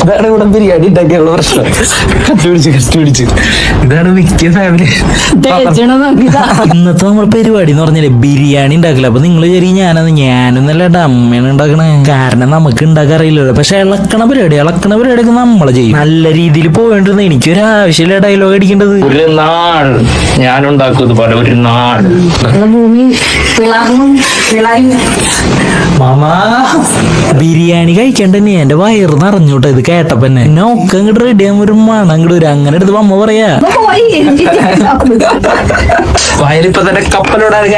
ഇതാണ് ഇവിടെ ബിരിയാണി ഉണ്ടാക്കിയുള്ള പ്രശ്നം. കണ്ടുപിടിച്ച് ഇതാണ് മിക്ക ഫാമിലി. ഇന്നത്തെ നമ്മുടെ പരിപാടി എന്ന് പറഞ്ഞാല് ബിരിയാണി ഉണ്ടാക്കില്ല. അപ്പൊ നിങ്ങൾ ശരി ഞാനൊന്നല്ല അമ്മയാണ് ഉണ്ടാക്കണേ. കാരണം നമുക്ക് ഉണ്ടാക്കാൻ അറിയില്ലല്ലോ. പക്ഷെ ഇളക്കണ പരിപാടിയൊക്കെ നമ്മളെ ചെയ്യും. നല്ല രീതിയിൽ പോവേണ്ടത്. എനിക്കൊരു ആവശ്യമില്ല ഡയലോഗ് അടിക്കേണ്ടത്. ഒരു നാൾ ഞാൻ ഉണ്ടാക്കുന്നത് പോലെ ഒരു നാൾ മാമാ ബിരിയാണി കഴിക്കണ്ട തന്നെ എന്റെ വയറ് നിറഞ്ഞോട്ടെ. ഇത് കേട്ടപ്പോ തന്നെ ഒക്കെ അങ്ങോട്ട് റെഡി ആകുമ്പോ ഒരു മണം അങ്ങോട്ട് വരും. അങ്ങനെ എടുത്ത് അമ്മ പറയാ വയറിപ്പോ തന്നെ കപ്പലോടാണ്.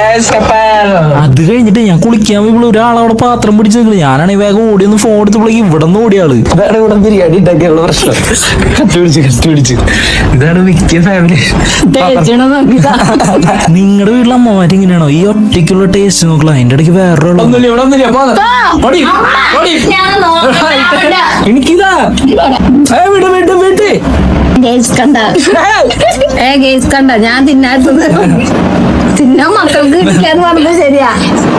അത് കഴിഞ്ഞിട്ട് ഞാൻ കുളിക്കാൻ ഇവിടെ ഒരാളവിടെ പാത്രം പിടിച്ച് നിൽക്കുന്നത്. ഞാനാണെങ്കിൽ വേഗം ഓടി ഒന്ന് ഫോൺ എടുത്തപ്പോഴേക്ക് ഇവിടെ നിന്ന് ഓടിയാള്. ഇതാണ് ഇവിടെ ബിരിയാണി ഉണ്ടാക്കിയുള്ള പ്രശ്നം. കണ്ടുപിടിച്ച് ഇതാണ് മിക്ക ഫാമിലി. നിങ്ങളുടെ വീട്ടിലെ അമ്മമാര് ഇങ്ങനെയാണോ? ഈ ഒറ്റയ്ക്കുള്ള ടേസ്റ്റ് നോക്കണം. അതിന്റെ ഇടയ്ക്ക് വേറെ എനിക്കിതാ കണ്ട ഞാൻ തിന്നാത്തത് തിന്നാൻ മക്കൾക്ക് കിട്ടില്ലെന്ന് പറഞ്ഞത് ശരിയാ,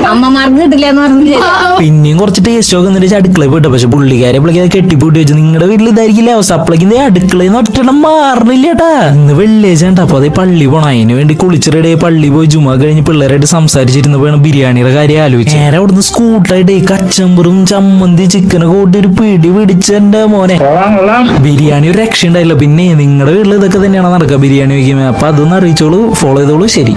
അമ്മമാർക്ക് കിട്ടില്ലെന്ന് പറഞ്ഞത് ശരിയാ. പിന്നെയും കുറച്ച് ടേസ്റ്റ് ഒക്കെ എന്നിട്ട് അടുക്കളയിൽ പോയിട്ട്. പക്ഷെ പുള്ളിക്കാരെ അപ്പോഴേക്ക് കെട്ടിപ്പൂട്ടി വെച്ചു. നിങ്ങളുടെ വീട്ടിൽ ഇതായിരിക്കില്ല അവസ്ഥ. അപ്പോഴേക്കും അടുക്കളയിൽ നിന്ന് ഒറ്റണം മാറണില്ല കേട്ടാ. ഇന്ന് വെള്ളിയാഴ്ച ഉണ്ട്. അപ്പൊ അതേ പള്ളി പോണം. അതിന് വേണ്ടി കുളിച്ചിടെ പള്ളി പോയി ജുമാ കഴിഞ്ഞ് പിള്ളേരായിട്ട് സംസാരിച്ചിരുന്നപ്പോഴാണ് ബിരിയാണിയുടെ കാര്യം ആലോചിച്ചു. നേരെ അവിടുന്ന് സ്കൂട്ടായിട്ട് കച്ചമ്പറും ചമ്മന്തി ചിക്കനൊക്കെ കൂട്ടി ഒരു പിടി പിടിച്ചെന്റെ മോനെ. ബിരിയാണി ഒരു രക്ഷ ഉണ്ടായില്ല. പിന്നെ നിങ്ങളുടെ വീട്ടിൽ ഇതൊക്കെ തന്നെയാണ് നടക്കുക ബിരിയാണി വയ്ക്കുമ്പോൾ. അപ്പൊ അതൊന്ന് അറിയിച്ചോളൂ, ഫോളോ ചെയ്തോളൂ. ശരി.